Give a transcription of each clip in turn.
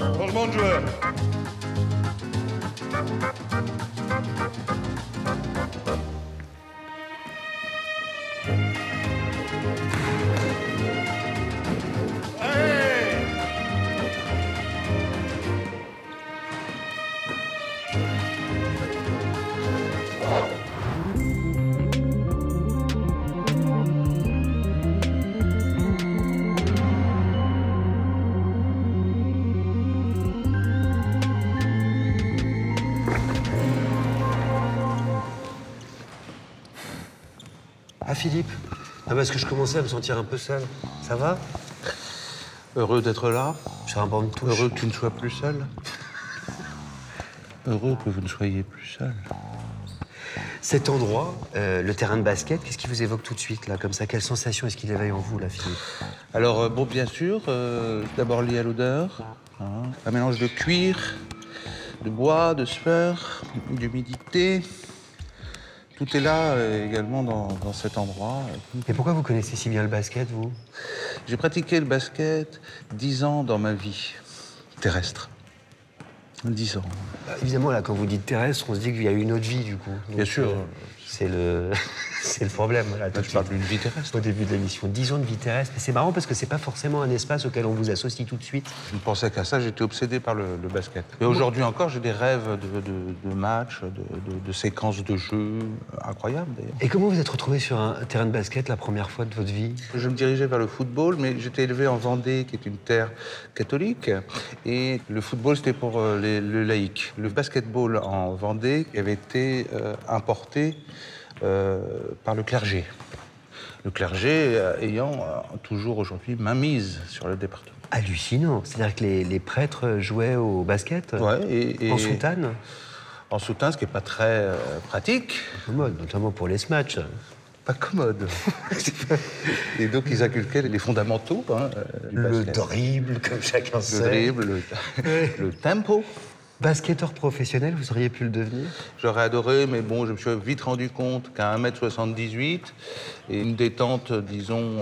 Changement de joueur. Ah, Philippe. Ah, parce que je commençais à me sentir un peu seul. Ça va? Heureux d'être là. Sur un banc de touche. Heureux que tu ne sois plus seul. Heureux que vous ne soyez plus seul. Cet endroit, le terrain de basket, qu'est-ce qui vous évoque tout de suite, là, comme ça? Quelle sensation est-ce qu'il éveille en vous, là, Philippe? Alors, bon, bien sûr, d'abord lié à l'odeur. Hein, un mélange de cuir, de bois, de sueur, d'humidité. Tout est là également dans cet endroit. Et pourquoi vous connaissez si bien le basket, vous? J'ai pratiqué le basket 10 ans dans ma vie terrestre. 10 ans. Bah, évidemment, là, quand vous dites terrestre, on se dit qu'il y a eu une autre vie, du coup. Donc, Bien sûr. C'est le... c'est le problème, là, tout Là, de tu suite. parles d'une vie terrestre. Au début de l'émission. 10 ans de vie terrestre. Mais c'est marrant parce que c'est pas forcément un espace auquel on vous associe tout de suite. Je ne pensais qu'à ça, j'étais obsédé par le basket. Et aujourd'hui encore, j'ai des rêves de matchs, de séquences de jeux incroyables, d'ailleurs. Et comment vous êtes retrouvé sur un terrain de basket la première fois de votre vie? Je me dirigeais vers le football, mais j'étais élevé en Vendée, qui est une terre catholique. Et le football, c'était pour le laïc. Le basketball en Vendée avait été importé par le clergé. Le clergé ayant toujours aujourd'hui mainmise sur le département. Hallucinant. C'est-à-dire que les prêtres jouaient au basket Ouais, en soutane? En soutane, ce qui n'est pas très pratique. Commode, notamment pour les matchs. Pas commode. Et donc, ils inculquaient les fondamentaux du Le basket. dribble, comme chacun Le sait. dribble, le tempo. Basketteur professionnel, vous auriez pu le devenir? J'aurais adoré, mais bon, je me suis vite rendu compte qu'à 1m78 et une détente, disons,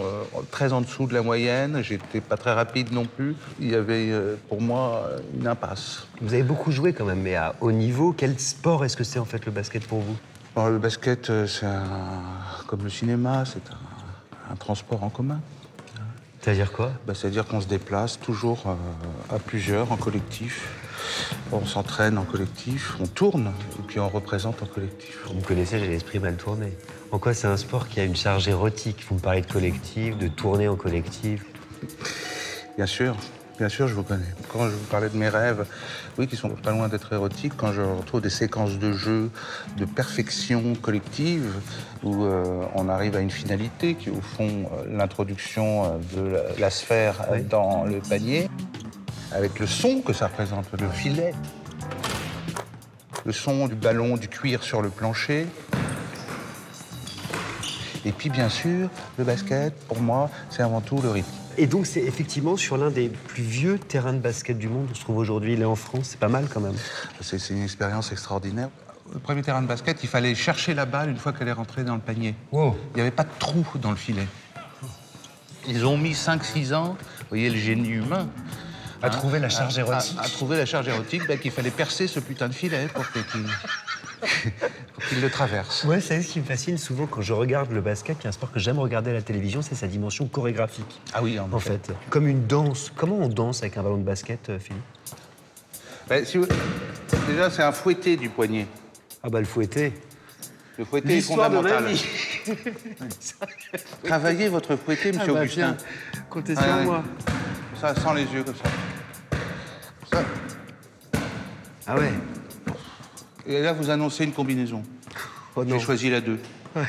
très en dessous de la moyenne, j'étais pas très rapide non plus, il y avait pour moi une impasse. Vous avez beaucoup joué quand même, mais à haut niveau. Quel sport est-ce que c'est en fait le basket pour vous? Bon, le basket, c'est comme le cinéma, c'est un transport en commun. C'est-à-dire quoi? C'est-à-dire qu'on se déplace toujours à plusieurs, en collectif. On s'entraîne en collectif, on tourne, et puis on représente en collectif. Vous connaissez, j'ai l'esprit mal tourné. En quoi c'est un sport qui a une charge érotique? Vous me parlez de collectif, de tourner en collectif. Bien sûr, je vous connais. Quand je vous parlais de mes rêves, oui, qui sont pas loin d'être érotiques, quand je retrouve des séquences de jeu, de perfection collective, où on arrive à une finalité qui est au fond l'introduction de la sphère dans le panier, avec le son que ça représente, le filet, le son du ballon, du cuir sur le plancher. Et puis, bien sûr, le basket, pour moi, c'est avant tout le rythme. Et donc c'est effectivement sur l'un des plus vieux terrains de basket du monde, on se trouve aujourd'hui, il est en France, c'est pas mal quand même. C'est une expérience extraordinaire. Le premier terrain de basket, il fallait chercher la balle une fois qu'elle est rentrée dans le panier. Wow. Il n'y avait pas de trou dans le filet. Ils ont mis 5-6 ans, vous voyez le génie humain, À trouver la charge érotique. À trouver la charge érotique, qu'il fallait percer ce putain de filet pour qu'il le traverse. Ouais, c'est ce qui me fascine souvent quand je regarde le basket, il y a un sport que j'aime regarder à la télévision, c'est sa dimension chorégraphique. Ah oui, En fait, comme une danse. Comment on danse avec un ballon de basket, Philippe? Si vous... Déjà, c'est un fouetté du poignet. Ah bah le fouetté. Le fouetté est L'histoire de fondamental. ma vie. Travaillez votre fouetté, monsieur Augustin. Comptez sur moi. Ça, sans les yeux, comme ça. Ça. Ah ouais. Et là, vous annoncez une combinaison. Oh non. J'ai choisi la 2. Ouais.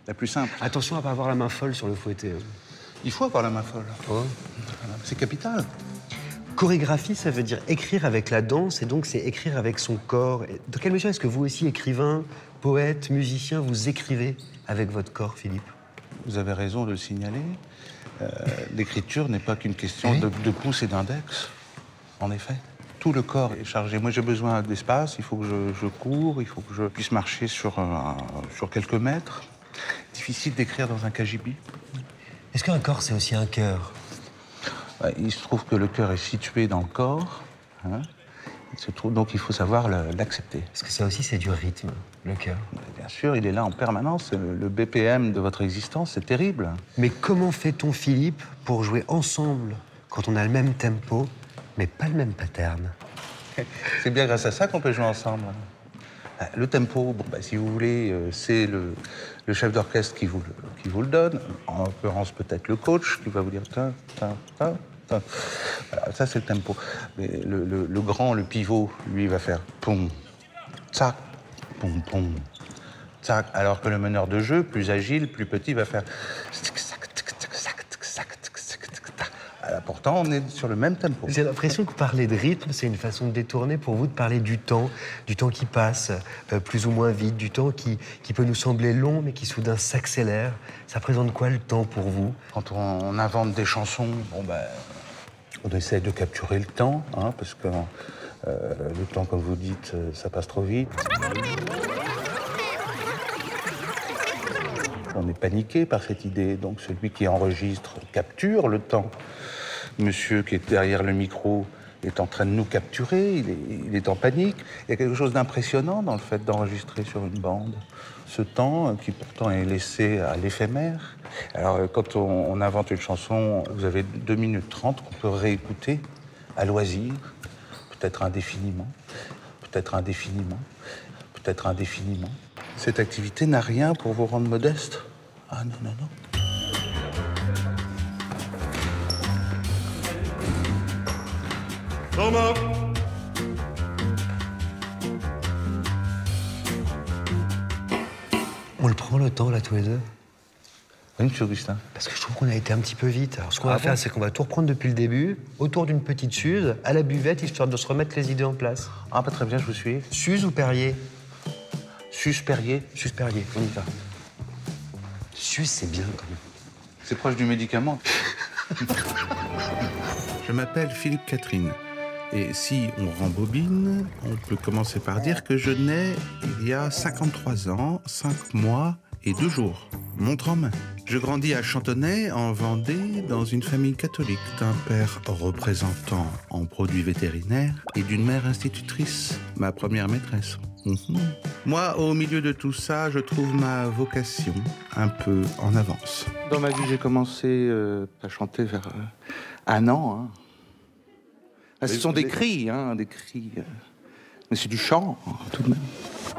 La plus simple. Attention à pas avoir la main folle sur le fouetté. Il faut avoir la main folle. Oh. C'est capital. Chorégraphie, ça veut dire écrire avec la danse, et donc c'est écrire avec son corps. Et de quelle mesure est-ce que vous aussi, écrivain, poète, musicien, vous écrivez avec votre corps, Philippe? Vous avez raison de le signaler. L'écriture n'est pas qu'une question de pouce et d'index, en effet. Tout le corps est chargé. Moi, j'ai besoin d'espace, il faut que je cours, il faut que je puisse marcher sur quelques mètres. Difficile d'écrire dans un cagibi. Est-ce qu'un corps, c'est aussi un cœur? Il se trouve que le cœur est situé dans le corps, hein. Il se trouve, donc il faut savoir l'accepter. Parce que ça aussi, c'est du rythme, le cœur. Bien sûr, il est là en permanence. Le BPM de votre existence, c'est terrible. Mais comment fait-on, Philippe, pour jouer ensemble quand on a le même tempo, mais pas le même pattern? C'est bien grâce à ça qu'on peut jouer ensemble. Le tempo, bon, si vous voulez, c'est le chef d'orchestre qui vous le donne. En l'occurrence, peut-être le coach qui va vous dire ta, ta, ta, ta. Voilà, ça, c'est le tempo. Mais le grand, le pivot, lui, va faire pom, tsac, pom, pom, tsac. Alors que le meneur de jeu, plus agile, plus petit, va faire tic, sac, tic, tic, sac, tic, sac, tic, sac, tic, tac. Pourtant, on est sur le même tempo. J'ai l'impression que parler de rythme, c'est une façon de détourner pour vous de parler du temps qui passe plus ou moins vite, du temps qui peut nous sembler long, mais qui soudain s'accélère. Ça représente quoi le temps pour vous? Quand on invente des chansons, on essaie de capturer le temps, hein, parce que le temps, comme vous dites, ça passe trop vite. On est paniqué par cette idée, donc celui qui enregistre capture le temps. Monsieur qui est derrière le micro est en train de nous capturer, il est en panique. Il y a quelque chose d'impressionnant dans le fait d'enregistrer sur une bande. Ce temps qui pourtant est laissé à l'éphémère. Alors quand on invente une chanson, vous avez 2 minutes 30 qu'on peut réécouter à loisir, peut-être indéfiniment, peut-être indéfiniment, peut-être indéfiniment. Cette activité n'a rien pour vous rendre modeste. Ah non, non, non. On le prend le temps, là, tous les deux? Oui, monsieur Augustin. Parce que je trouve qu'on a été un petit peu vite. Alors, ce qu'on va Ah faire, bon c'est qu'on va tout reprendre depuis le début, autour d'une petite Suze, à la buvette, histoire de se remettre les idées en place. Ah, pas très bien, je vous suis. Suze ou Perrier? Suze Perrier. Suze Perrier, on y va. Suze, c'est bien, quand même. C'est proche du médicament. Je m'appelle Philippe Catherine. Et si on rembobine, on peut commencer par dire que je nais il y a 53 ans, 5 mois et 2 jours, montre en main. Je grandis à Chantonnay, en Vendée, dans une famille catholique d'un père représentant en produits vétérinaires et d'une mère institutrice, ma première maîtresse. Moi, au milieu de tout ça, je trouve ma vocation un peu en avance. Dans ma vie, j'ai commencé à chanter vers 1 an. Hein. Ah, ce sont des cris, hein, des cris. Mais c'est du chant, tout de même.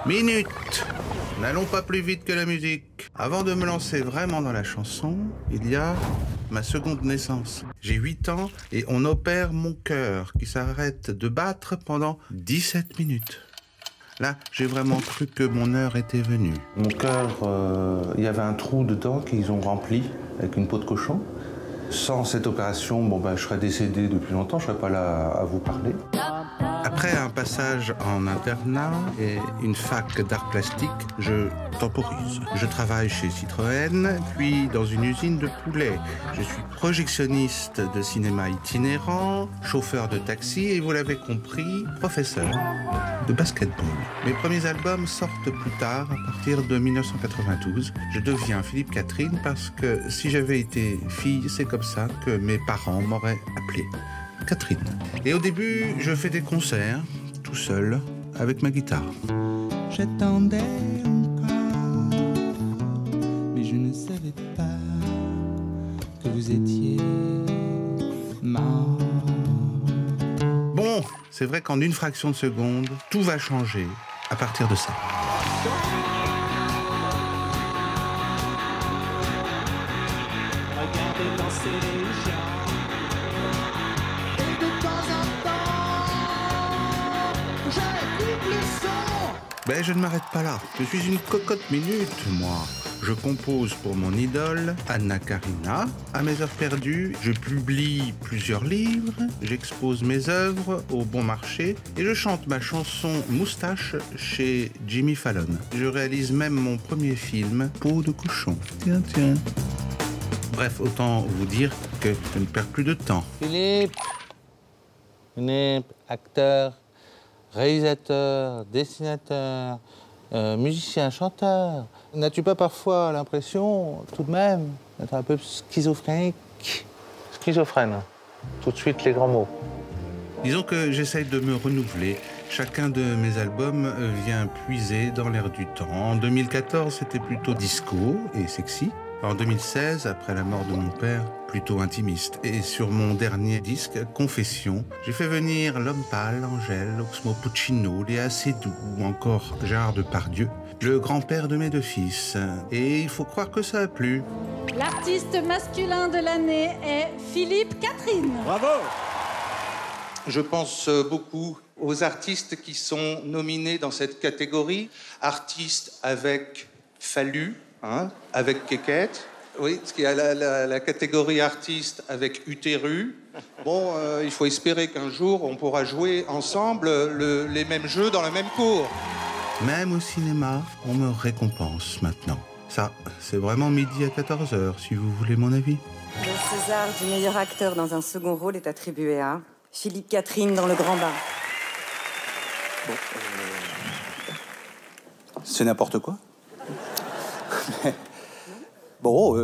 Minute! N'allons pas plus vite que la musique. Avant de me lancer vraiment dans la chanson, il y a ma seconde naissance. J'ai 8 ans et on opère mon cœur qui s'arrête de battre pendant 17 minutes. Là, j'ai vraiment cru que mon heure était venue. Mon cœur, il y avait un trou dedans qu'ils ont rempli avec une peau de cochon. Sans cette opération, je serais décédé depuis longtemps, je serais pas là à vous parler. Après un passage en internat et une fac d'art plastique, je temporise. Je travaille chez Citroën, puis dans une usine de poulets. Je suis projectionniste de cinéma itinérant, chauffeur de taxi et, vous l'avez compris, professeur de basketball. Mes premiers albums sortent plus tard, à partir de 1992. Je deviens Philippe Catherine parce que si j'avais été fille, c'est comme ça que mes parents m'auraient appelé Catherine. Et au début, je fais des concerts, tout seul, avec ma guitare. J'attendais encore, mais je ne savais pas que vous étiez mort. Bon, c'est vrai qu'en une fraction de seconde, tout va changer à partir de ça. Regardez danser les gens. Et de temps en temps, j'écoute le son. Je ne m'arrête pas là. Je suis une cocotte minute, moi. Je compose pour mon idole, Anna Karina. À mes heures perdues, je publie plusieurs livres, j'expose mes œuvres au bon marché et je chante ma chanson Moustache chez Jimmy Fallon. Je réalise même mon premier film, Peau de cochon. Tiens, tiens. Bref, autant vous dire que je ne perds plus de temps. Philippe, acteur, réalisateur, dessinateur, musicien, chanteur. N'as-tu pas parfois l'impression, tout de même, d'être un peu schizophrénique? Schizophrène. Tout de suite, les grands mots. Disons que j'essaye de me renouveler. Chacun de mes albums vient puiser dans l'air du temps. En 2014, c'était plutôt disco et sexy. En 2016, après la mort de mon père, plutôt intimiste. Et sur mon dernier disque, Confession, j'ai fait venir L'Homme Pâle, Angèle, Oxmo Puccino, Léa Seydoux ou encore Gérard Depardieu, le grand-père de mes 2 fils. Et il faut croire que ça a plu. L'artiste masculin de l'année est Philippe Catherine. Bravo. Je pense beaucoup aux artistes qui sont nominés dans cette catégorie. Artistes avec Fallu, hein, avec Kékette. Oui, parce qu'il y a la catégorie artiste avec Utéru. Bon, il faut espérer qu'un jour, on pourra jouer ensemble les mêmes jeux dans la même cour. Même au cinéma, on me récompense maintenant. Ça, c'est vraiment midi à 14h, si vous voulez mon avis. Le César du meilleur acteur dans un second rôle est attribué à Philippe Catherine dans Le Grand Bain. Bon, c'est n'importe quoi. Bon,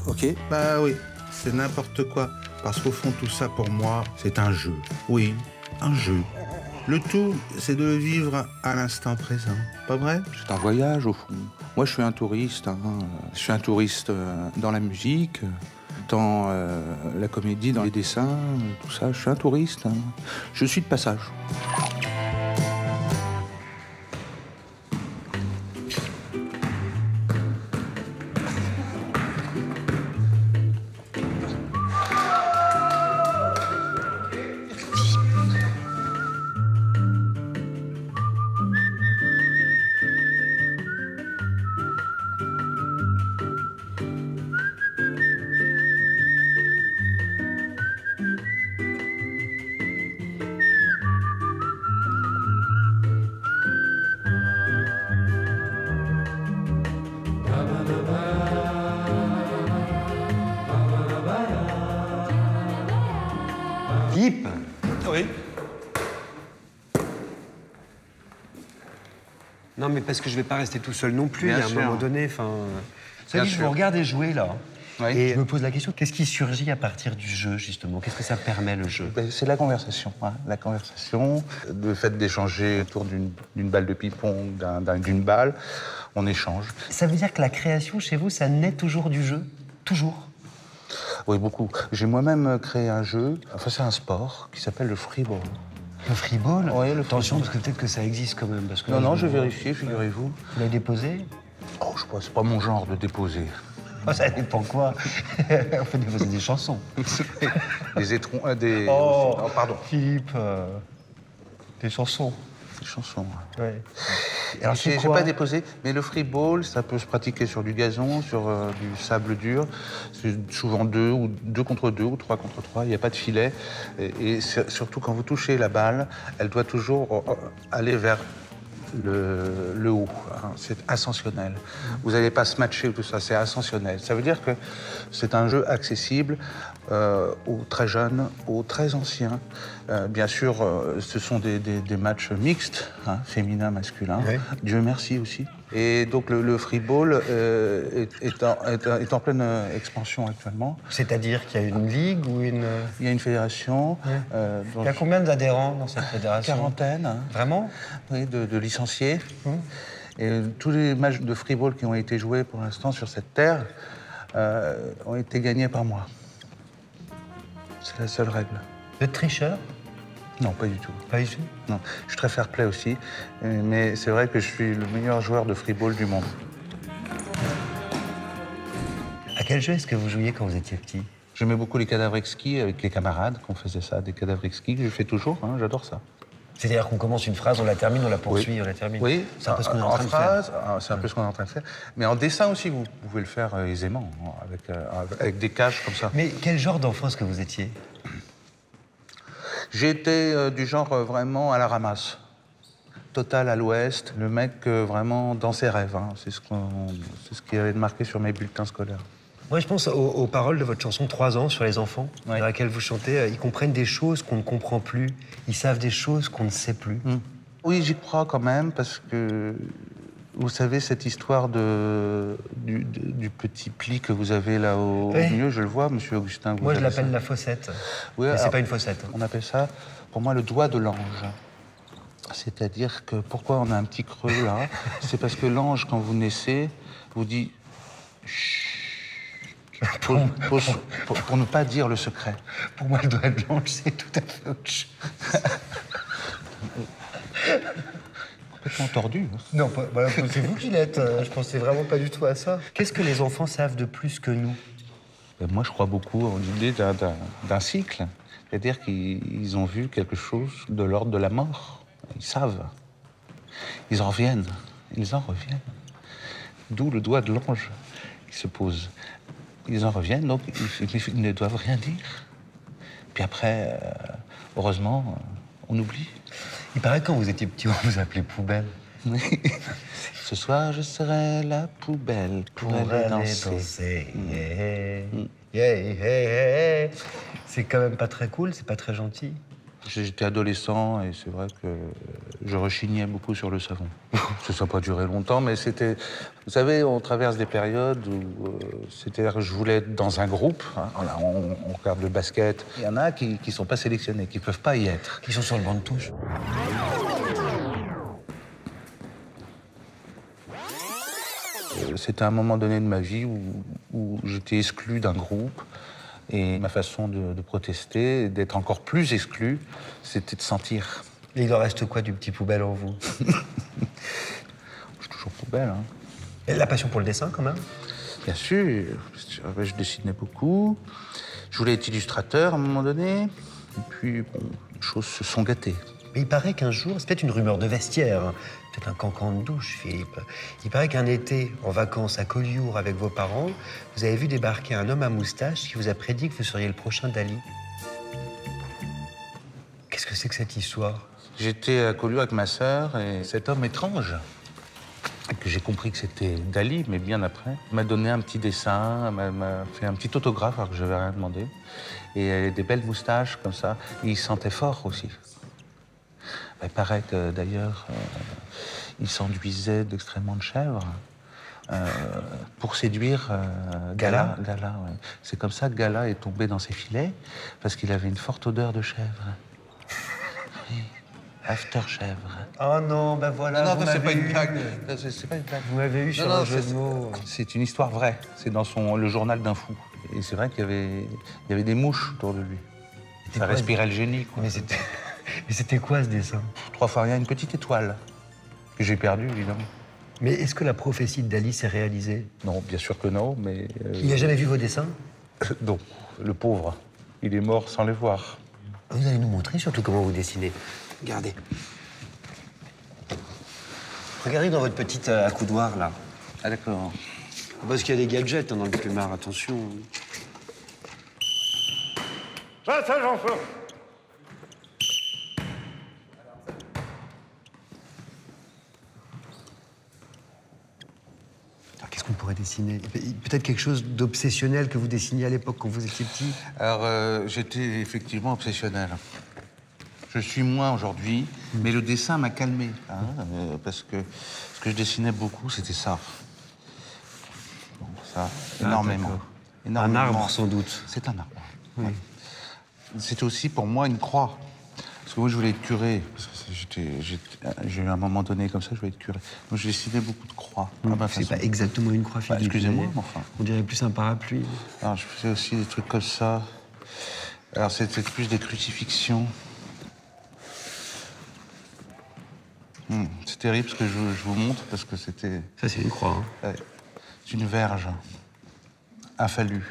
ok. Bah oui, c'est n'importe quoi. Parce qu'au fond, tout ça, pour moi, c'est un jeu. Oui, un jeu. Le tout, c'est de le vivre à l'instant présent. Pas vrai? C'est un voyage, au fond. Moi, je suis un touriste. Hein. Je suis un touriste dans la musique, dans la comédie, dans les dessins, tout ça. Je suis un touriste. Hein. Je suis de passage. Philippe. Oui. Non, mais parce que je vais pas rester tout seul non plus. Bien Il y a un sûr. moment donné, enfin... Vous savez, Bien je sûr. vous regardais jouer, là. Oui. Et je me pose la question, qu'est-ce qui surgit à partir du jeu, justement? Qu'est-ce que ça permet, le jeu? Ben, c'est la conversation. Hein. La conversation, le fait d'échanger autour d'une balle de ping-pong, d'une balle, on échange. Ça veut dire que la création, chez vous, ça naît toujours du jeu? Toujours? Oui, beaucoup. J'ai moi-même créé un jeu, enfin c'est un sport, qui s'appelle le freeball. Le freeball? Oui, le Attention, freeball. parce que peut-être que ça existe quand même. Parce que Non, là, non, je vais vérifier, figurez-vous. Vous l'avez déposé? Oh, je crois que c'est pas mon genre de déposer. Oh, ça dépend quoi. On fait déposer des chansons. Des étrons... des... Oh, oh, pardon. Philippe, des chansons. Des chansons. Ouais. Alors, c'est j'ai quoi pas déposé, mais le freeball, ça peut se pratiquer sur du gazon, sur du sable dur. C'est souvent 2 contre 2 ou 3 contre 3. Il n'y a pas de filet. Et surtout, quand vous touchez la balle, elle doit toujours aller vers le haut. Hein. C'est ascensionnel. Vous n'allez pas se matcher ou tout ça, c'est ascensionnel. Ça veut dire que c'est un jeu accessible aux très jeunes, aux très anciens. Bien sûr, ce sont des matchs mixtes, hein, féminin, masculin. Oui. Dieu merci aussi. Et donc le freeball est en pleine expansion actuellement. C'est-à-dire qu'il y a une ligue ou une... Il y a une fédération. Il y a combien d'adhérents dans cette fédération? Quarantaine. Hein. Vraiment? Oui, de licenciés. Et tous les matchs de freeball qui ont été joués pour l'instant sur cette terre ont été gagnés par moi. C'est la seule règle. Vous êtes tricheur? Non, pas du tout. Pas du tout. Non, je suis très fair-play aussi, mais c'est vrai que je suis le meilleur joueur de freeball du monde. À quel jeu est-ce que vous jouiez quand vous étiez petit? J'aimais beaucoup les cadavres exquis avec les camarades, qu'on faisait ça, des cadavres exquis, que je fais toujours, hein, j'adore ça. C'est-à-dire qu'on commence une phrase, on la termine, on la poursuit, Oui. on la termine. Oui, C'est un peu ce qu'on est en train de faire. C'est un peu ce qu'on est en train de faire. Mais en dessin aussi, vous pouvez le faire aisément, hein, avec des cages comme ça. Mais quel genre d'enfant est-ce que vous étiez? J'étais du genre vraiment à la ramasse. Total à l'ouest, le mec vraiment dans ses rêves. Hein. C'est ce qui avait marqué sur mes bulletins scolaires. Moi, je pense aux paroles de votre chanson 3 ans sur les enfants, Ouais. dans laquelle vous chantez. Ils comprennent des choses qu'on ne comprend plus. Ils savent des choses qu'on ne sait plus. Oui, j'y crois quand même, parce que Vous savez, cette histoire du petit pli que vous avez là au Oui. milieu, je le vois, monsieur Augustin. Moi, je l'appelle la fossette. Oui, Mais c'est alors, pas une fossette. On appelle ça, pour moi, le doigt de l'ange. C'est-à-dire que pourquoi on a un petit creux là? C'est parce que l'ange, quand vous naissez, vous dit chut, pour ne pas dire le secret. Pour moi, le doigt de l'ange, c'est tout à fait autre chose. Complètement tordu. Non, voilà, c'est vous qui l'êtes. Je pensais vraiment pas du tout à ça. Qu'est-ce que les enfants savent de plus que nous? Moi, je crois beaucoup en l'idée d'un cycle. C'est-à-dire qu'ils ont vu quelque chose de l'ordre de la mort. Ils savent. Ils en reviennent. Ils en reviennent. D'où le doigt de l'ange qui se pose. Ils en reviennent, donc ils ne doivent rien dire. Puis après, heureusement, on oublie. Il paraît que quand vous étiez petit, on vous appelait poubelle. Ce soir, je serai la poubelle pour aller danser. Yeah, yeah, yeah. C'est quand même pas très cool, c'est pas très gentil. J'étais adolescent et c'est vrai que je rechignais beaucoup sur le savon. Ça n'a pas duré longtemps, mais c'était... Vous savez, on traverse des périodes où... c'est-à-dire que je voulais être dans un groupe. Hein, voilà, on regarde le basket. Il y en a qui ne sont pas sélectionnés, qui ne peuvent pas y être. Qui sont sur le banc de touche. C'était un moment donné de ma vie où j'étais exclu d'un groupe. Et ma façon de protester, d'être encore plus exclu, c'était de sentir. Et il en reste quoi du petit poubelle en vous? Je suis toujours poubelle, hein. Et la passion pour le dessin, quand même? Bien sûr, je dessinais beaucoup. Je voulais être illustrateur à un moment donné. Et puis, bon, les choses se sont gâtées. Mais il paraît qu'un jour, c'est peut-être une rumeur de vestiaire, hein, peut-être un cancan de douche, Philippe. Il paraît qu'un été, en vacances à Collioure avec vos parents, vous avez vu débarquer un homme à moustache qui vous a prédit que vous seriez le prochain Dali. Qu'est-ce que c'est que cette histoire? J'étais à Collioure avec ma sœur et cet homme étrange, que j'ai compris que c'était Dali, mais bien après, m'a donné un petit dessin, m'a fait un petit autographe alors que je n'avais rien demandé. Et des belles moustaches comme ça. Et il sentait fort aussi. Il paraît que d'ailleurs, il s'enduisait d'excrémement de chèvre pour séduire Gala. Gala, ouais. C'est comme ça que Gala est tombé dans ses filets, parce qu'il avait une forte odeur de chèvre. Oui, after chèvre. Oh non, ben voilà, Non, vous c'est pas m'avez une eu. blague. C'est pas une blague. Vous m'avez eu sur un jeu de mots. C'est une histoire vraie. C'est dans le journal d'un fou. Et c'est vrai qu'il y avait des mouches autour de lui. Ça quoi, respirait le génie, quoi. Mais c'était quoi ce dessin? 3 fois rien, une petite étoile que j'ai perdue, évidemment. Mais est-ce que la prophétie de Dali s'est réalisée? Non, bien sûr que non, mais... Il n'a jamais vu vos dessins? Non, le pauvre, il est mort sans les voir. Vous allez nous montrer surtout comment vous dessinez. Regardez. Regardez dans votre petite accoudoir, là. Ah d'accord. Parce qu'il y a des gadgets dans le plumard, attention. Ça, j'en fais. Alors, qu'est-ce qu'on pourrait dessiner? Peut-être quelque chose d'obsessionnel que vous dessiniez à l'époque quand vous étiez petit? Alors, j'étais effectivement obsessionnel. Je suis moins aujourd'hui, mais le dessin m'a calmé. Hein, parce que ce que je dessinais beaucoup, c'était ça. Bon, ça, énormément. d'accord. Énormément. Un arbre, sans doute. C'est un arbre. Oui. Ouais. C'était aussi pour moi une croix. Parce que moi, je voulais être curé. Parce que j'ai eu un moment donné comme ça, je voulais être curé. Donc, je dessinais beaucoup de croix. à ma C'est façon. pas exactement une croix, Philippe. excusez-moi, mais mais enfin. On dirait plus un parapluie. Alors, je faisais aussi des trucs comme ça. Alors, c'était plus des crucifixions. C'est terrible ce que je vous montre, parce que c'était... Ça, c'est une croix. Hein. ouais, c'est une verge. Affalue.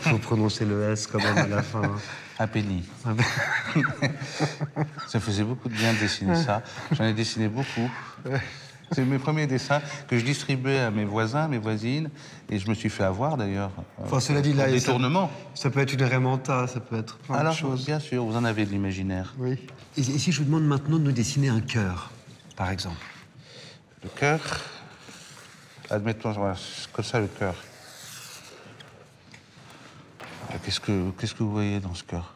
Faut prononcer le S quand même à la fin. Un penny. Ça faisait beaucoup de bien de dessiner ça. J'en ai dessiné beaucoup. C'est mes premiers dessins que je distribuais à mes voisins, mes voisines, et je me suis fait avoir d'ailleurs. Enfin, cela dit, là, pour détournement. Ça peut être une rémanta, ça peut être plein Alors, de choses. bien sûr, vous en avez de l'imaginaire. Oui. Et si je vous demande maintenant de nous dessiner un cœur, par exemple? Le cœur, admettons, voilà, c'est comme ça le cœur. Qu'est-ce que vous voyez dans ce cœur?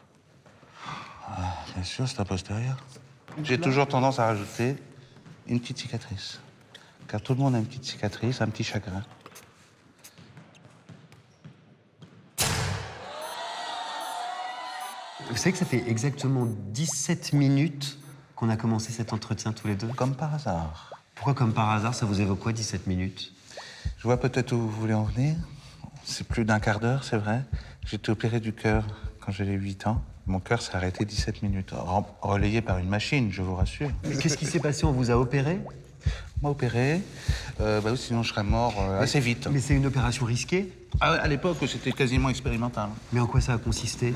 Bien sûr, c'est un postérieur. J'ai toujours tendance à rajouter une petite cicatrice. Car tout le monde a une petite cicatrice, un petit chagrin. Vous savez que ça fait exactement 17 minutes qu'on a commencé cet entretien tous les deux? Comme par hasard. Pourquoi, comme par hasard, ça vous évoque quoi, 17 minutes? Je vois peut-être où vous voulez en venir. C'est plus d'un quart d'heure, c'est vrai. J'ai été opéré du cœur quand j'avais 8 ans. Mon cœur s'est arrêté 17 minutes, relayé par une machine, je vous rassure. Qu'est-ce qui s'est passé? On vous a opéré? On m'a opéré, oui, sinon je serais mort assez vite. Mais c'est une opération risquée? À l'époque, c'était quasiment expérimental. Mais en quoi ça a consisté?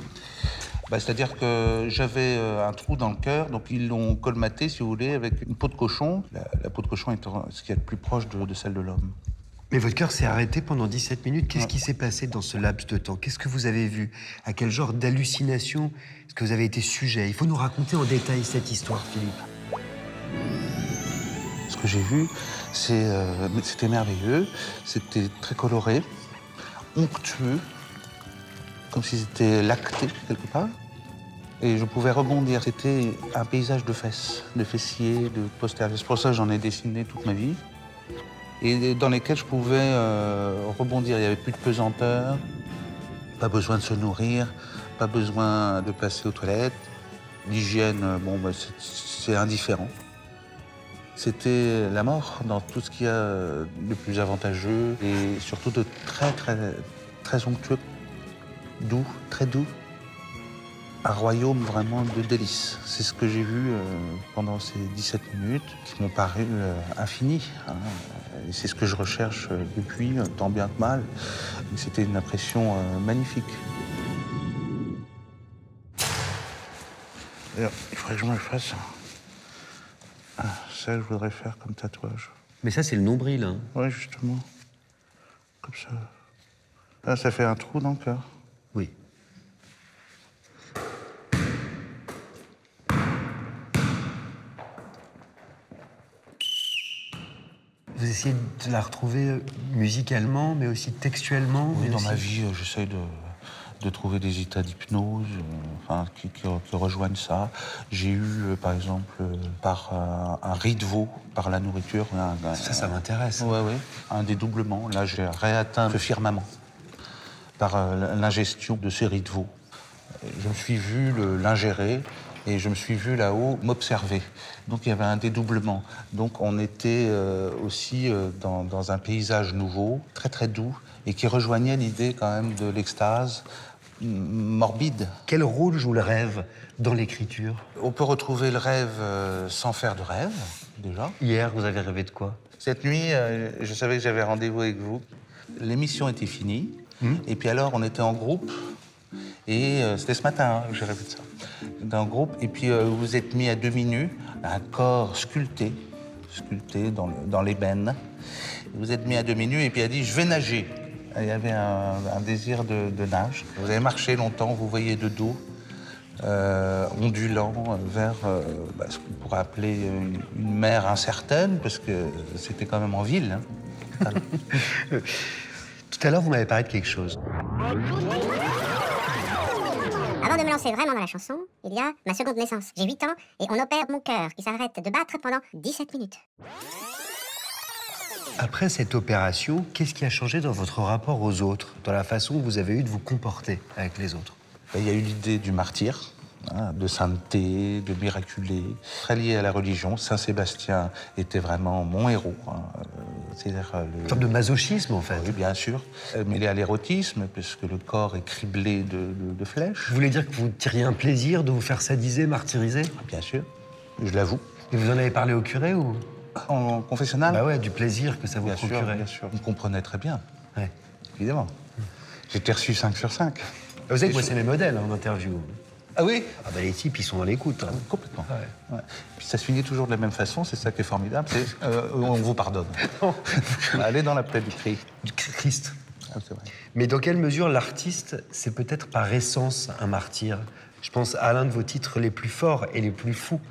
C'est-à-dire que j'avais un trou dans le cœur, donc ils l'ont colmaté, si vous voulez, avec une peau de cochon. La peau de cochon étant ce qui est le plus proche de celle de l'homme. Mais votre cœur s'est arrêté pendant 17 minutes. Qu'est-ce qui s'est passé dans ce laps de temps? Qu'est-ce que vous avez vu? À quel genre d'hallucination est-ce que vous avez été sujet? Il faut nous raconter en détail cette histoire, Philippe. Ce que j'ai vu, c'était merveilleux, c'était très coloré, onctueux, comme si c'était lacté quelque part. Et je pouvais rebondir. C'était un paysage de fesses, de fessiers, de postérieurs. C'est pour ça que j'en ai dessiné toute ma vie. Et dans lesquels je pouvais rebondir. Il n'y avait plus de pesanteur, pas besoin de se nourrir, pas besoin de passer aux toilettes. L'hygiène, c'est indifférent. C'était la mort dans tout ce qu'il y a de plus avantageux et surtout de très, très, très onctueux, doux, très doux. Un royaume vraiment de délices. C'est ce que j'ai vu pendant ces 17 minutes qui m'ont paru infinies. Et c'est ce que je recherche depuis, tant bien que mal. C'était une impression magnifique. Alors, il faudrait que je me le fasse. Ça, je voudrais faire comme tatouage. Mais ça, c'est le nombril, hein? Oui, justement. Comme ça. Là, ça fait un trou dans le cœur. Oui. Vous essayez de la retrouver musicalement, mais aussi textuellement? Oui, mais dans aussi... ma vie, j'essaie de trouver des états d'hypnose qui rejoignent ça. J'ai eu, par exemple, par un riz de veau, par la nourriture. Ça m'intéresse. Oui, oui. Un dédoublement. Là, j'ai réatteint le firmament par l'ingestion de ces riz de veau. Je me suis vu l'ingérer et je me suis vu là-haut m'observer. Donc il y avait un dédoublement. Donc on était aussi dans un paysage nouveau, très très doux, et qui rejoignait l'idée quand même de l'extase morbide. Quel rôle joue le rêve dans l'écriture? On peut retrouver le rêve sans faire de rêve, déjà. Hier, vous avez rêvé de quoi? Cette nuit, je savais que j'avais rendez-vous avec vous. L'émission était finie, et puis alors on était en groupe, et c'était ce matin que j'ai rêvé de ça. D'un groupe, et puis vous vous êtes mis à demi nu, un corps sculpté dans l'ébène. Vous êtes mis à demi nu, et puis il a dit « je vais nager ». Il y avait un désir de nage. Vous avez marché longtemps, vous voyez de dos, ondulant vers ce qu'on pourrait appeler une mer incertaine, parce que c'était quand même en ville. Hein. Tout à l'heure, vous m'avez parlé de quelque chose. Avant de me lancer vraiment dans la chanson, il y a ma seconde naissance. J'ai 8 ans et on opère mon cœur qui s'arrête de battre pendant 17 minutes. Après cette opération, qu'est-ce qui a changé dans votre rapport aux autres, dans la façon que vous avez eu de vous comporter avec les autres? Il y a eu l'idée du martyr, de sainteté, de miraculé, très lié à la religion. Saint-Sébastien était vraiment mon héros. C'est-à-dire Une sorte de masochisme, en fait. Oui, bien sûr. Mêlé à l'érotisme, puisque le corps est criblé de flèches. Vous voulez dire que vous tiriez un plaisir de vous faire sadiser, martyriser? Bien sûr, je l'avoue. Et vous en avez parlé au curé ou? En confessionnal? Bah ouais, du plaisir que ça vous Bien procurait. sûr, bien sûr. On comprenait très bien, Ouais. évidemment. J'étais reçu 5 sur 5. Vous savez que moi, c'est mes modèles en interview. Ah oui? Ah bah les types, ils sont dans l'écoute. Hein. Complètement. Ouais. Ouais. Puis ça se finit toujours de la même façon, c'est ça qui est formidable, c'est on vous pardonne. Allez dans la plaie du Christ. Du Christ. Ah, c'est vrai. Mais dans quelle mesure l'artiste, c'est peut-être par essence un martyr? Je pense à l'un de vos titres les plus forts et les plus fous,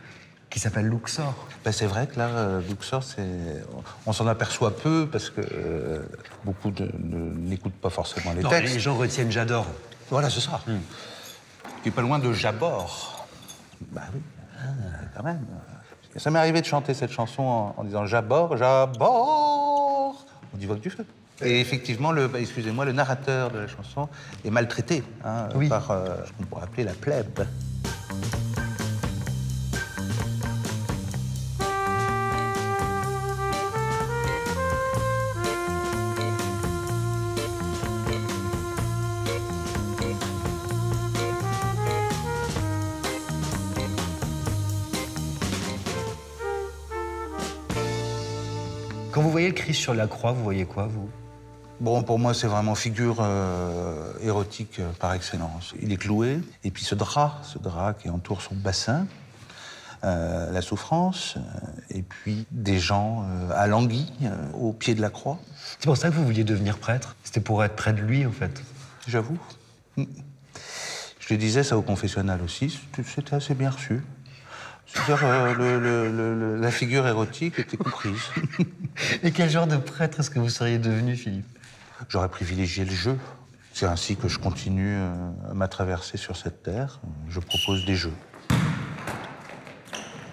qui s'appelle Luxor. Ben, c'est vrai que là, Luxor, on s'en aperçoit peu parce que beaucoup n'écoutent pas forcément les Non, textes. les gens retiennent J'adore. Voilà, c'est ça. Qui est pas loin de Jabor. Bah oui, quand même. Ça m'est arrivé de chanter cette chanson en disant « J'aborde, j'aborde » au Divoque du Feu. Et effectivement, excusez-moi, le narrateur de la chanson est maltraité par ce qu'on pourrait appeler la plèbe. Quand vous voyez le Christ sur la croix, vous voyez quoi, vous? Bon, pour moi, c'est vraiment figure érotique par excellence. Il est cloué, et puis ce drap qui entoure son bassin, la souffrance, et puis des gens alanguis au pied de la croix. C'est pour ça que vous vouliez devenir prêtre? C'était pour être près de lui, en fait? J'avoue. Je le disais ça au confessionnal aussi, c'était assez bien reçu. C'est-à-dire, la figure érotique était comprise. Et quel genre de prêtre est-ce que vous seriez devenu, Philippe? J'aurais privilégié le jeu. C'est ainsi que je continue ma traversée sur cette terre. Je propose des jeux.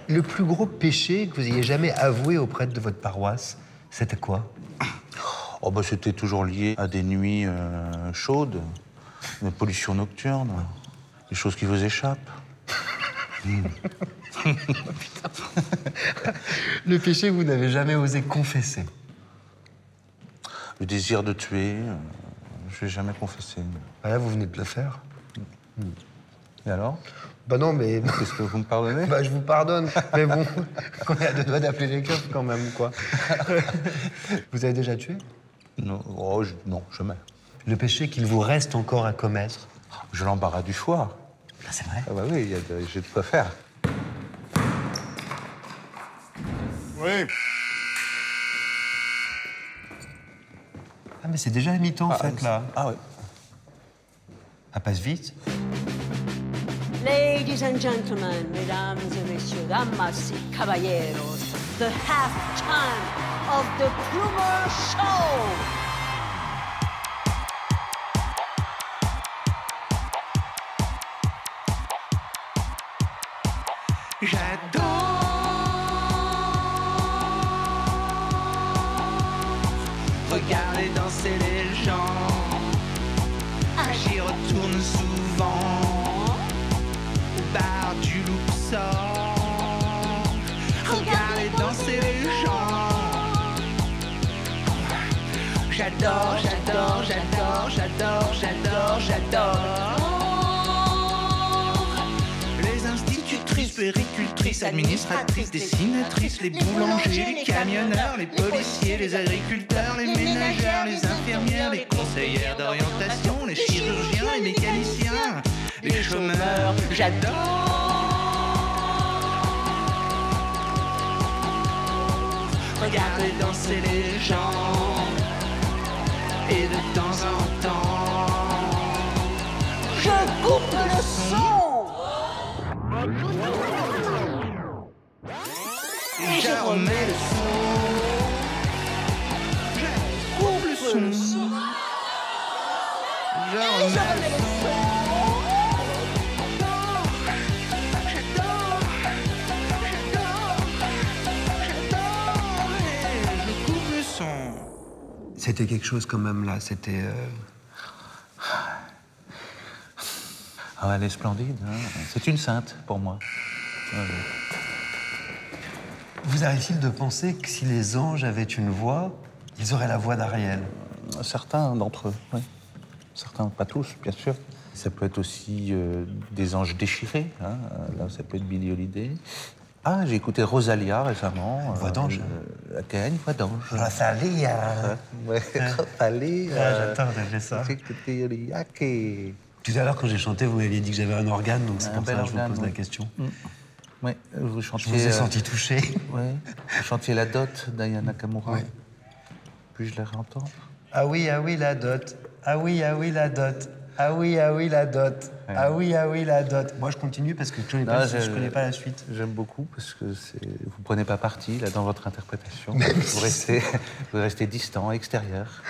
Le plus gros péché que vous ayez jamais avoué au prêtre de votre paroisse, c'était quoi? Oh, bah, c'était toujours lié à des nuits chaudes, des pollutions nocturnes, des choses qui vous échappent. Le péché que vous n'avez jamais osé confesser? Le désir de tuer, je l'ai jamais confessé. Ah là, vous venez de le faire. Et alors? Bah non, mais... Est-ce que vous me pardonnez? Bah je vous pardonne, mais bon, qu'on est à deux doigts d'appeler les keufs quand même, quoi. Vous avez déjà tué? Non, non, jamais. Le péché qu'il vous reste encore à commettre? Je l'embarras du choix. Ah, c'est vrai? Ah bah oui, j'ai de quoi faire. Oui. Ah, mais c'est déjà la mi-temps, en fait, là. Ah oui. Ça passe vite. Ladies and gentlemen, mesdames et messieurs, damas y caballeros, the half-time of the Plumer Show! Regarder danser les gens, j'y retourne souvent au bar du Luxor. Regarder danser les gens, j'adore, j'adore, j'adore, j'adore, j'adore, j'adore. Les institutrices, puéricultrices, administratrices, dessinatrices, les boulangers, les camionneurs, les policiers, les agriculteurs, les ménagères, les infirmières, les conseillères d'orientation, les chirurgiens, les mécaniciens, les chômeurs, j'adore. Regardez danser les gens, et de temps en temps, Je coupe le son! je remets le son. Je coupe le son. Je remets le son. J'adore, et je coupe le son. C'était quelque chose quand même, là. C'était... Ah, elle est splendide. Hein. C'est une sainte pour moi. Vous arrive-t-il de penser que si les anges avaient une voix, ils auraient la voix d'Ariel? Certains d'entre eux, oui. Certains, pas tous, bien sûr. Ça peut être aussi des anges déchirés. Hein. Là, ça peut être Billie Holiday. Ah, j'ai écouté Rosalia récemment. Voix d'ange. Qui a une voix d'ange. Rosalia. Ouais, Rosalia. J'adore, j'ai ça. C'est Tout à l'heure, quand j'ai chanté, vous m'aviez dit que j'avais un organe, donc c'est Un pour bel ça que je vous organe, pose la oui. question. Oui, vous chantiez... Je vous ai senti touché. Oui, vous chantiez La Dot d'Aya Nakamura. Oui. Puis-je la réentendre? Ah oui, la dot. Ah oui, la dot. Ah oui, la dot. Ah oui, la dot. Moi, je continue parce que je connais pas la suite. J'aime beaucoup parce que vous prenez pas parti là dans votre interprétation. Vous restez distant, extérieur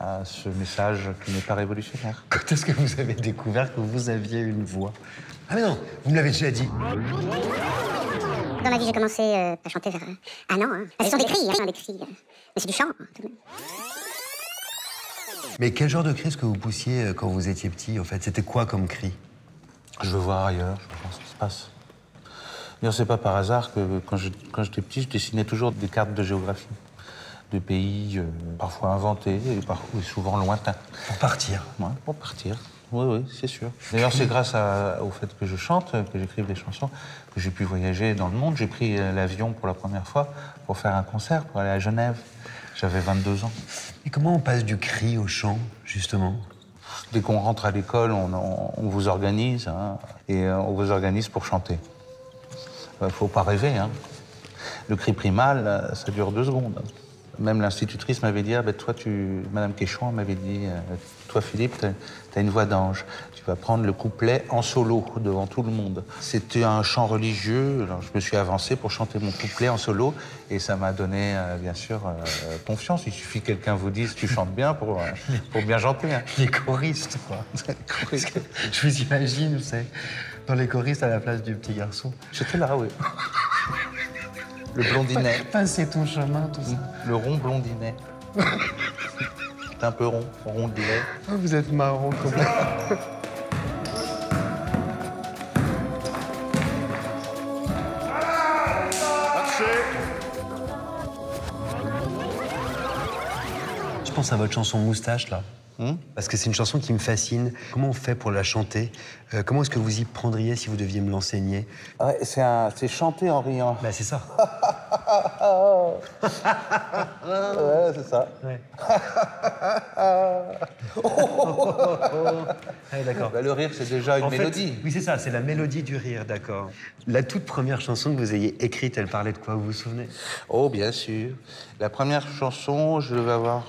à ce message qui n'est pas révolutionnaire. Quand est-ce que vous avez découvert que vous aviez une voix? Ah mais non, vous me l'avez déjà dit. Dans ma vie, j'ai commencé à chanter vers 1 an. Hein. Ce sont des cris, hein, des cris. Mais c'est du chant, hein, tout de même. Mais quel genre de cri est-ce que vous poussiez quand vous étiez petit, en fait? C'était quoi comme cri? Je veux voir ailleurs, je veux voir ce qui se passe. D'ailleurs, c'est pas par hasard que quand j'étais petit, je dessinais toujours des cartes de géographie, de pays parfois inventés et souvent lointains. Pour partir. Ouais, pour partir. Oui, c'est sûr. D'ailleurs, c'est grâce au fait que je chante, que j'écrive des chansons, que j'ai pu voyager dans le monde. J'ai pris l'avion pour la première fois pour faire un concert, pour aller à Genève. J'avais 22 ans. Et comment on passe du cri au chant, justement? Dès qu'on rentre à l'école, on vous organise, hein, et on vous organise pour chanter. Faut pas rêver, hein. Le cri primal, ça dure 2 secondes. Même l'institutrice m'avait dit, Madame Quéchon m'avait dit, toi Philippe, t'as une voix d'ange. Tu vas prendre le couplet en solo devant tout le monde. C'était un chant religieux, alors je me suis avancé pour chanter mon couplet en solo et ça m'a donné, bien sûr, confiance. Il suffit que quelqu'un vous dise, tu chantes bien pour bien chanter. Hein. Les choristes, quoi. Je vous imagine, vous savez, dans les choristes à la place du petit garçon. J'étais là, oui. Le blondinet. Passer ton chemin, tout ça. Le rond blondinet. C'est un peu rond, rondelet. Oh, vous êtes marrant, comment. Je pense à votre chanson Moustache, là. Parce que c'est une chanson qui me fascine. Comment on fait pour la chanter? Comment est-ce que vous y prendriez si vous deviez me l'enseigner? Ouais, c'est chanter en riant. Bah, c'est ça. Ouais, c'est ça. Ouais. Ouais, d'accord. Bah, le rire, c'est déjà une mélodie. Oui, c'est ça, c'est la mélodie du rire, d'accord. La toute première chanson que vous ayez écrite, elle parlait de quoi, vous vous souvenez? Oh, bien sûr. La première chanson, je devais avoir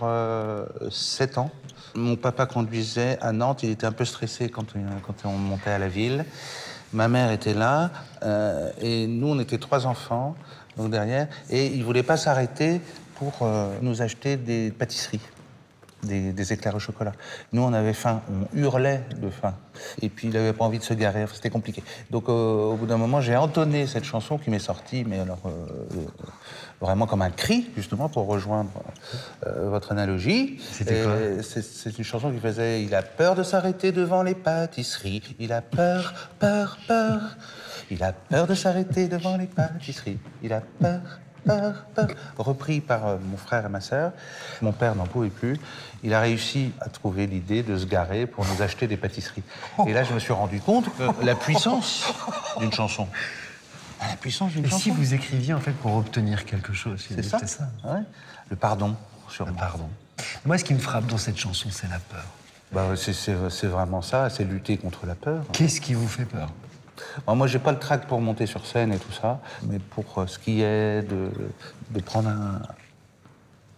7 ans. Mon papa conduisait à Nantes, il était un peu stressé quand on montait à la ville. Ma mère était là, et nous, on était 3 enfants, donc derrière, et il ne voulait pas s'arrêter pour nous acheter des pâtisseries, des éclairs au chocolat. Nous, on avait faim, on hurlait de faim. Et puis, il n'avait pas envie de se garer, c'était compliqué. Donc, au bout d'un moment, j'ai entonné cette chanson qui m'est sortie, mais alors, vraiment comme un cri, justement, pour rejoindre votre analogie. C'était quoi? C'est une chanson qui faisait « Il a peur de s'arrêter devant les pâtisseries. Il a peur, peur, peur. Il a peur de s'arrêter devant les pâtisseries. Il a peur, peur, peur. » Repris par mon frère et ma sœur. Mon père n'en pouvait plus. Il a réussi à trouver l'idée de se garer pour nous acheter des pâtisseries. Et là, je me suis rendu compte que la puissance d'une chanson. La puissance d'une chanson. Et si vous écriviez, en fait, pour obtenir quelque chose? C'est ça. Ouais. Le pardon, sûrement. Le pardon. Moi, ce qui me frappe dans cette chanson, c'est la peur. Bah, c'est vraiment ça, c'est lutter contre la peur. Qu'est-ce qui vous fait peur? Moi, j'ai pas le trac pour monter sur scène et tout ça, mais pour ce qui est de prendre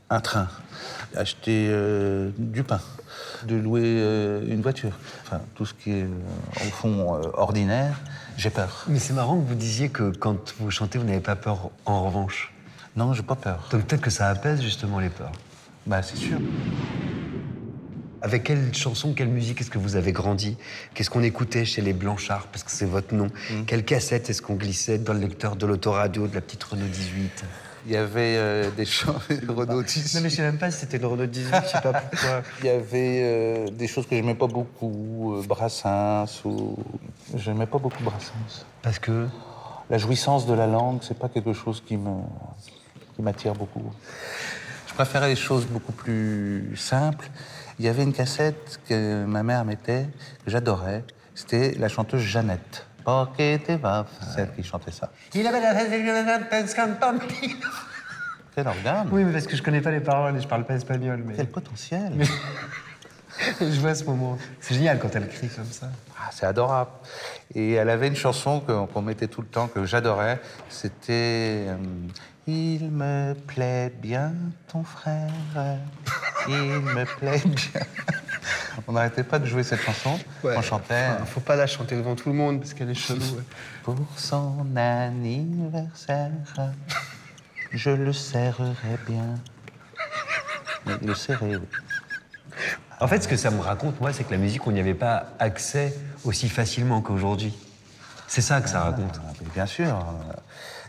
un train, acheter du pain, de louer une voiture, enfin, tout ce qui est, au fond, ordinaire, j'ai peur. Mais c'est marrant que vous disiez que quand vous chantez, vous n'avez pas peur en revanche. Non, j'ai pas peur. Donc peut-être que ça apaise justement les peurs. Bah, c'est sûr. Avec quelle chanson, quelle musique est-ce que vous avez grandi? Qu'est-ce qu'on écoutait chez les Blanchards, parce que c'est votre nom? Quelle cassette est-ce qu'on glissait dans le lecteur de l'autoradio de la petite Renault 18? Il y avait des chants Renault 18. Non mais je sais même pas si c'était le Renault 18, je sais pas pourquoi. Il y avait des choses que j'aimais pas beaucoup, Brassens ou... J'aimais pas beaucoup Brassens. Parce que? La jouissance de la langue, c'est pas quelque chose qui m'attire beaucoup. Je préférais les choses beaucoup plus simples. Il y avait une cassette que ma mère mettait, que j'adorais. C'était la chanteuse Jeannette. C'est elle qui chantait ça. Quel organe! Oui, mais parce que je connais pas les paroles et je parle pas espagnol. Mais... Quel potentiel! Mais... je vois ce moment. C'est génial quand elle crie comme ça. Ah, c'est adorable. Et elle avait une chanson qu'on mettait tout le temps, que j'adorais. C'était... Il me plaît bien, ton frère. Il me plaît bien. On n'arrêtait pas de jouer cette chanson. Ouais, on chantait. Faut pas la chanter devant tout le monde parce qu'elle est chelou. Ouais. Pour son anniversaire, je le serrerai bien. Le serrer. En fait, ce que ça me raconte, moi, c'est que la musique, on n'y avait pas accès aussi facilement qu'aujourd'hui. C'est ça que ça raconte. Bien sûr.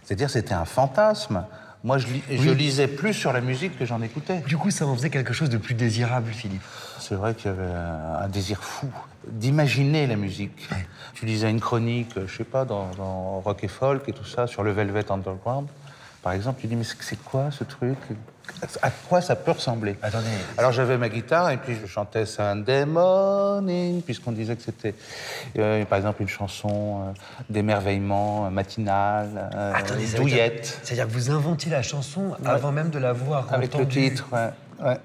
C'est-à-dire c'était un fantasme. Moi, je lisais plus sur la musique que j'en écoutais. Du coup, ça en faisait quelque chose de plus désirable, Philippe. C'est vrai qu'il y avait un désir fou d'imaginer la musique. Ouais. Tu lisais une chronique, je sais pas, dans Rock et Folk et tout ça, sur le Velvet Underground. Par exemple, tu dis, mais c'est quoi ce truc? À quoi ça peut ressembler? Attendez. Alors j'avais ma guitare et puis je chantais Sunday Morning, puisqu'on disait que c'était, par exemple, une chanson d'émerveillement matinal, douillette. C'est-à-dire que vous inventiez la chanson avant même de la voir entendue. Avec le titre, ouais.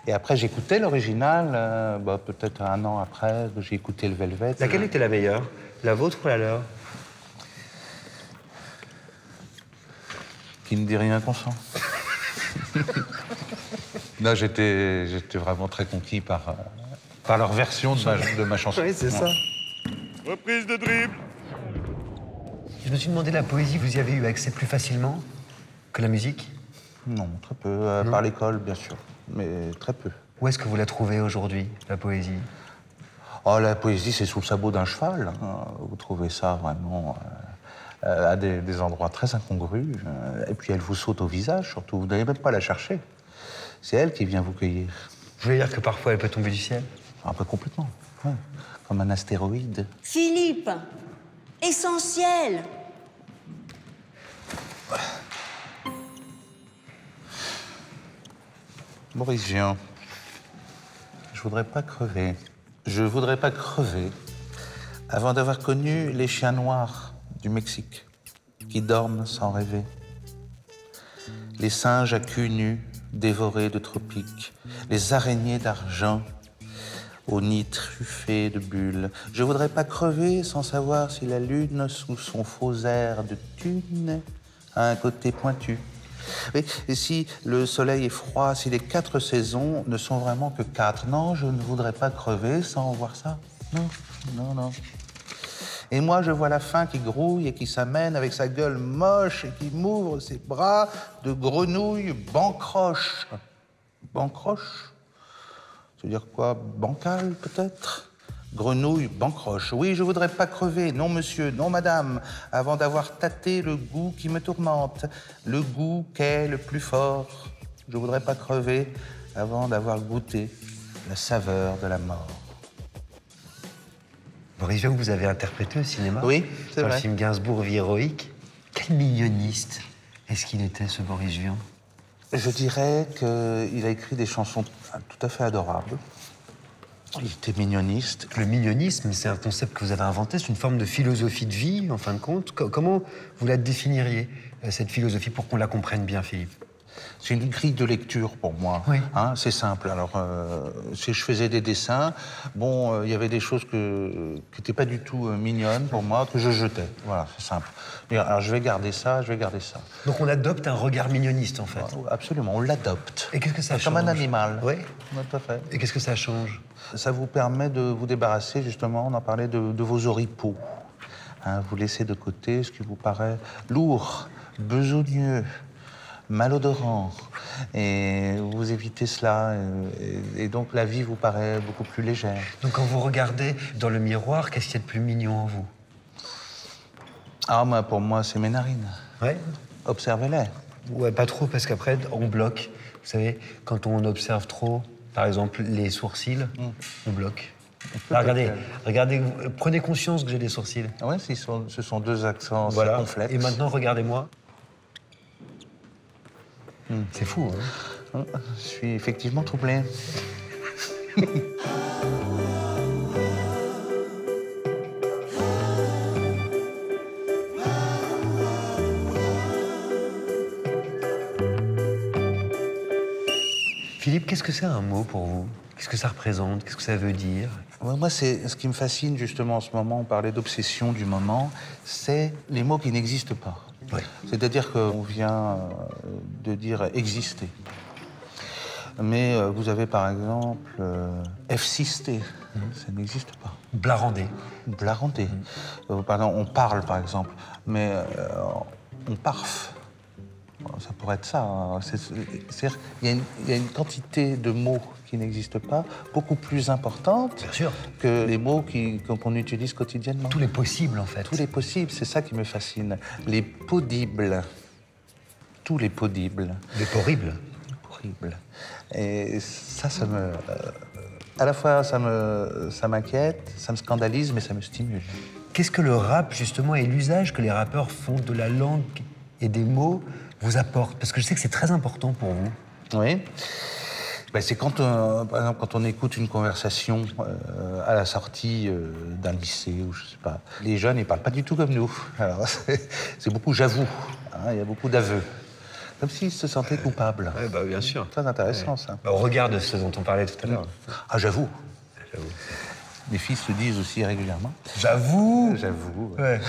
Et après, j'écoutais l'original, peut-être un an après, j'ai écouté le Velvet. Laquelle était la meilleure? La vôtre ou la leur? Qui ne dit rien consent. Là, j'étais vraiment très conquis par leur version de ma chanson. Oui, c'est ça. Reprise de dribble. Je me suis demandé, la poésie, vous y avez eu accès plus facilement que la musique? Non, très peu. Par l'école, bien sûr, mais très peu. Où est-ce que vous la trouvez aujourd'hui, la poésie? Oh, la poésie, c'est sous le sabot d'un cheval. Vous trouvez ça vraiment à des endroits très incongrus. Et puis elle vous saute au visage, surtout. Vous n'allez même pas la chercher. C'est elle qui vient vous cueillir. Vous voulez dire que parfois elle peut tomber du ciel? Un peu complètement, ouais. Comme un astéroïde. Philippe, essentiel. Maurice Vian, je voudrais pas crever. Je voudrais pas crever avant d'avoir connu les chiens noirs du Mexique qui dorment sans rêver. Les singes à cul nu dévorés de tropiques, les araignées d'argent au nid truffé de bulles. Je voudrais pas crever sans savoir si la lune, sous son faux air de thune, a un côté pointu. Oui, et si le soleil est froid, si les 4 saisons ne sont vraiment que 4. Non, je ne voudrais pas crever sans voir ça. Non. Et moi, je vois la faim qui grouille et qui s'amène avec sa gueule moche et qui m'ouvre ses bras de grenouille bancroche. Bancroche? Ça veut dire quoi? Bancal, peut-être? Grenouille bancroche. Oui, je voudrais pas crever, non monsieur, non madame, avant d'avoir tâté le goût qui me tourmente, le goût qu'est le plus fort. Je voudrais pas crever avant d'avoir goûté la saveur de la mort. Boris Vian, vous avez interprété au cinéma? Oui, c'est vrai. Dans le film Gainsbourg, Vie héroïque. Quel mignoniste est-ce qu'il était, ce Boris Vian? Je dirais qu'il a écrit des chansons tout à fait adorables. Il était mignoniste. Le mignonisme, c'est un concept que vous avez inventé, c'est une forme de philosophie de vie, en fin de compte. Comment vous la définiriez, cette philosophie, pour qu'on la comprenne bien, Philippe? C'est une grille de lecture pour moi. Oui. Hein, c'est simple. Alors, si je faisais des dessins, il y avait des choses qui n'étaient pas du tout mignonnes pour moi, que je jetais. Voilà, c'est simple. Et alors, je vais garder ça. Donc on adopte un regard mignoniste, en fait. Absolument, on l'adopte. Et qu'est-ce que ça change? Comme un animal. Oui. Tout à fait. Et qu'est-ce que ça change? Ça vous permet de vous débarrasser, justement, on en parlait, de vos oripeaux. Hein, vous laissez de côté ce qui vous paraît lourd, besogneux, malodorant, et vous évitez cela, et donc la vie vous paraît beaucoup plus légère. Donc quand vous regardez dans le miroir, qu'est-ce qu'il y a de plus mignon en vous? Pour moi, c'est mes narines. Ouais. Observez-les. Ouais, pas trop, parce qu'après, on bloque. Vous savez, quand on observe trop, par exemple, les sourcils, on bloque. Là, regardez, prenez conscience que j'ai des sourcils. Oui, ce sont 2 accents circonflexes. Et maintenant, regardez-moi. C'est fou, hein? Je suis effectivement troublé. Philippe, qu'est-ce que c'est un mot pour vous? Qu'est-ce que ça représente? Qu'est-ce que ça veut dire? Moi, c'est ce qui me fascine justement en ce moment, on parlait d'obsession du moment, c'est les mots qui n'existent pas. Oui. C'est-à-dire qu'on vient de dire exister. Mais vous avez par exemple F6T, ça n'existe pas. Blarandé. Pardon, on parle par exemple, mais on parfe. Ça pourrait être ça. Hein. C'est-à-dire qu'il y a une quantité de mots qui n'existent pas, beaucoup plus importante Bien sûr. que les mots qu'on utilise quotidiennement. Tous les possibles, en fait. Tous les possibles, c'est ça qui me fascine. Les podibles. Tous les podibles. Les horribles. Horrible. Et ça me... à la fois, ça m'inquiète, ça me scandalise, mais ça me stimule. Qu'est-ce que le rap, justement, et l'usage que les rappeurs font de la langue et des mots vous apporte? Parce que je sais que c'est très important pour vous. Oui. Ben, c'est quand, par exemple, quand on écoute une conversation à la sortie d'un lycée ou je sais pas. Les jeunes, ils parlent pas du tout comme nous. Alors, c'est beaucoup j'avoue. Hein, il y a beaucoup d'aveux. Comme s'ils se sentaient coupables. Ouais, bah, bien sûr. Très intéressant, ça. Bah, au regard de ce dont on parlait tout à l'heure. Ah, j'avoue. Les filles se disent aussi régulièrement. J'avoue. J'avoue. Ouais,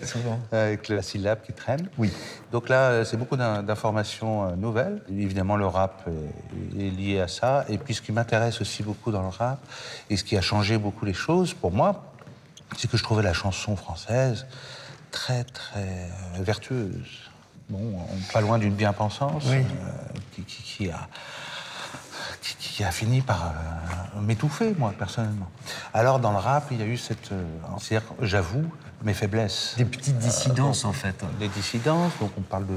souvent. Avec la syllabe qui traîne. Oui. Donc là, c'est beaucoup d'informations nouvelles. Évidemment, le rap est lié à ça. Et puis, ce qui m'intéresse aussi beaucoup dans le rap, et ce qui a changé beaucoup les choses, pour moi, c'est que je trouvais la chanson française très, très vertueuse. Bon, pas loin d'une bien-pensance, oui. qui a fini par m'étouffer, moi, personnellement. Alors, dans le rap, il y a eu cette... c'est-à-dire, j'avoue, mes faiblesses. Des petites dissidences, en fait. Des dissidences, donc on parlait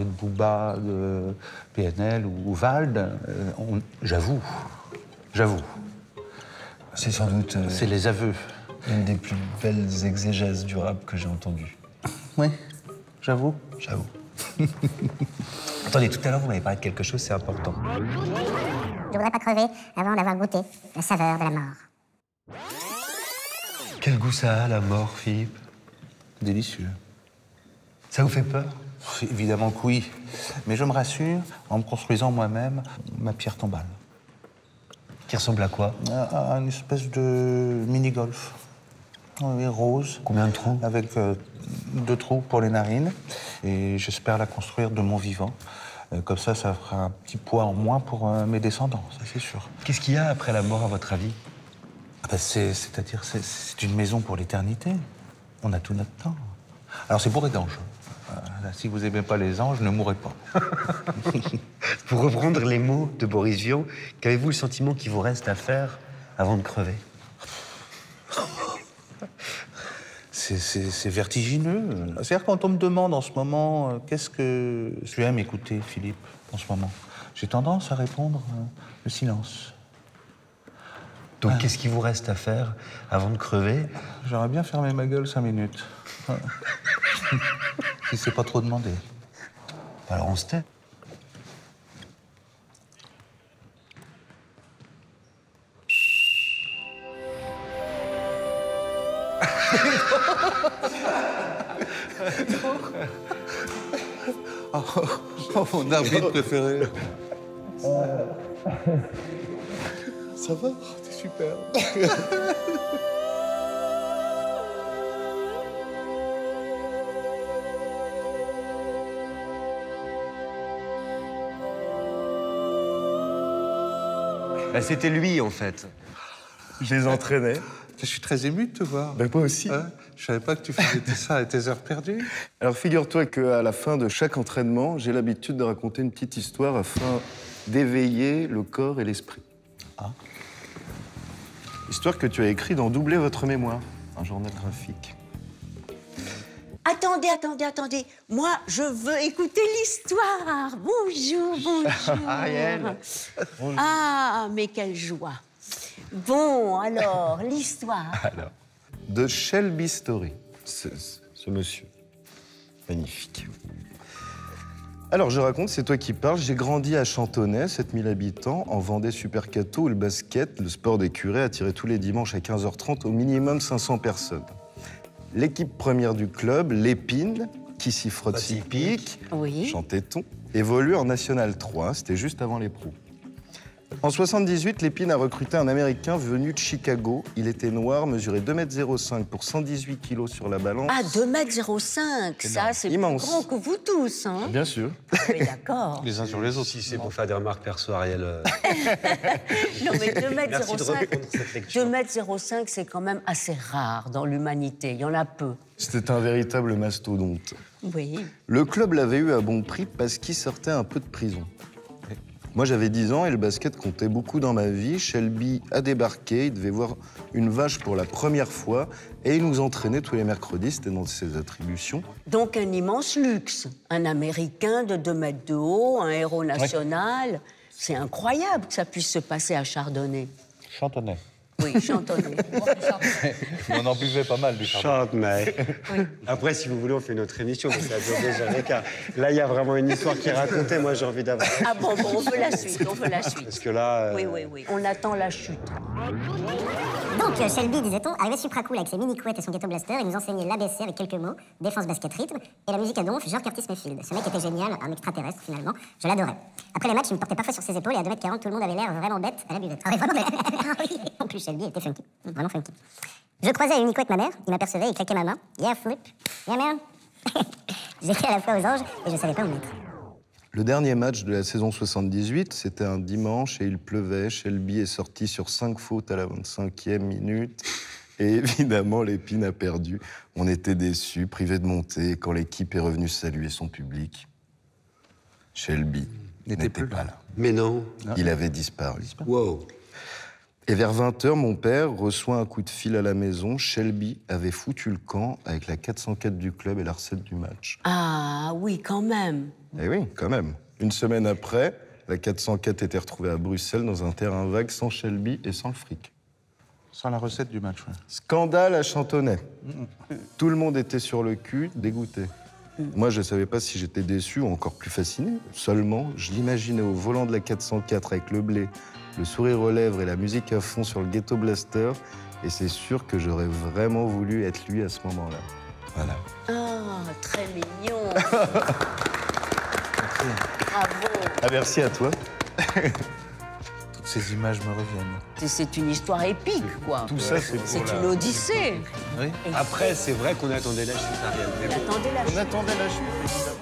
de Booba, de PNL ou Vald. J'avoue. C'est sans doute... c'est les aveux. Une des plus belles exégèses du rap que j'ai entendues. Oui, j'avoue. J'avoue. Attendez, tout à l'heure, vous m'avez parlé de quelque chose, c'est important. Je voudrais pas crever avant d'avoir goûté la saveur de la mort. Quel goût ça a, la mort, Philippe? Délicieux. Ça vous fait peur? Évidemment que oui. Mais je me rassure en me construisant moi-même ma pierre tombale. Qui ressemble à quoi? À une espèce de mini-golf. Oui, rose. Combien de trous? Avec 2 trous pour les narines. Et j'espère la construire de mon vivant. Comme ça fera un petit poids en moins pour mes descendants, ça c'est sûr. Qu'est-ce qu'il y a après la mort, à votre avis? C'est-à-dire, c'est une maison pour l'éternité. On a tout notre temps. Alors c'est bourré d'anges. Si vous n'aimez pas les anges, ne mourrez pas. Pour reprendre les mots de Boris Vian, qu'avez-vous le sentiment qu'il vous reste à faire avant de crever? C'est vertigineux. C'est-à-dire quand on me demande en ce moment qu'est-ce que tu aimes écouter, Philippe, en ce moment, j'ai tendance à répondre le silence. Donc qu'est-ce qu'il vous reste à faire avant de crever? J'aimerais bien fermer ma gueule 5 minutes. Si c'est pas trop demandé. Alors on se tait. Oh, mon arbitre préféré. Ça va? T'es super. Bah, c'était lui, en fait. Je les entraînais. Je suis très ému de te voir. Ben, moi aussi. Hein? Je savais pas que tu faisais ça à tes heures perdues. Alors figure-toi qu'à la fin de chaque entraînement, j'ai l'habitude de raconter une petite histoire afin d'éveiller le corps et l'esprit. Ah. Histoire que tu as écrite dans Doubler votre mémoire, un journal graphique. Attendez. Moi, je veux écouter l'histoire. Bonjour. Ariel. Bonjour. Ah, mais quelle joie. Bon, alors, l'histoire. Alors, de Shelby Story, ce monsieur. Magnifique. Alors, je raconte, c'est toi qui parles. J'ai grandi à Chantonnay, 7000 habitants, en Vendée Supercato, où le basket, le sport des curés, attirait tous les dimanches à 15h30 au minimum 500 personnes. L'équipe première du club, l'Épine, qui s'y frotte, s'y pique, Oui. chantait-on, évolue en National 3, c'était juste avant les pros. En 78, Lépine a recruté un Américain venu de Chicago. Il était noir, mesurait 2,05 m pour 118 kg sur la balance. Ah, 2,05 m, ça, c'est plus Immense. grand que vous tous, hein? Bien sûr. Oui, d'accord. Les uns sur les autres. Si c'est pour faire des remarques perso, Ariel. Non, mais 2,05 Merci de reprendre cette lecture. 2,05 m, c'est quand même assez rare dans l'humanité. Il y en a peu. C'était un véritable mastodonte. Oui. Le club l'avait eu à bon prix parce qu'il sortait un peu de prison. Moi, j'avais 10 ans et le basket comptait beaucoup dans ma vie. Shelby a débarqué, il devait voir une vache pour la première fois et il nous entraînait tous les mercredis, c'était dans ses attributions. Donc un immense luxe. Un Américain de 2 mètres de haut, un héros national. C'est incroyable que ça puisse se passer à Chardonnay. Chantonnay. Oui, Chantonnay. On en buvait pas mal du chardonnay. Chante, mais... Après, si vous voulez, on fait une autre émission, mais ça dure déjà les cas. Là, il y a vraiment une histoire qui est racontée. Moi, j'ai envie d'avoir... Ah bon, on veut la suite, on veut la suite. Parce que là... Oui. On attend la chute. Donc, Shelby, disait-on, arrivait supra cool avec ses mini-couettes et son ghetto blaster et nous enseignait l'ABC avec quelques mots, défense, basket, rythme, et la musique à donf, genre Curtis Mayfield. Ce mec était génial, un extraterrestre finalement, je l'adorais. Après les matchs, il me portait parfois sur ses épaules et à 2,40 m, tout le monde avait l'air vraiment bête à la buvette. Ah oui, vraiment bête. Ah oui. En plus, Shelby était funky, vraiment funky. Je croisais à une couette ma mère, il m'apercevait, il claquait ma main. Yeah, flip. Yeah, man. J'étais à la fois aux anges et je savais pas où mettre. Le dernier match de la saison 78, c'était un dimanche et il pleuvait. Shelby est sorti sur 5 fautes à la 25e minute. Et évidemment, Lépine a perdu. On était déçus, privés de montée. Quand l'équipe est revenue saluer son public, Shelby n'était pas là. Mais non. Il avait disparu. Wow. Et vers 20h, mon père reçoit un coup de fil à la maison. Shelby avait foutu le camp avec la 404 du club et la recette du match. Ah oui, quand même. Eh oui, quand même. Une semaine après, la 404 était retrouvée à Bruxelles dans un terrain vague sans Shelby et sans le fric. Sans la recette du match, ouais. Scandale à Chantonnay. Tout le monde était sur le cul, dégoûté. Moi, je ne savais pas si j'étais déçu ou encore plus fasciné. Seulement, je l'imaginais au volant de la 404 avec le blé, le sourire aux lèvres et la musique à fond sur le ghetto blaster. Et c'est sûr que j'aurais vraiment voulu être lui à ce moment-là. Voilà. Ah, très mignon. Bravo. Ah, merci à toi. Toutes ces images me reviennent. C'est une histoire épique, quoi. Tout ça, c'est pour C'est une odyssée. Oui. Après, c'est vrai qu'on attendait la chute, Ariel. Attendez la On attendait la chute, évidemment.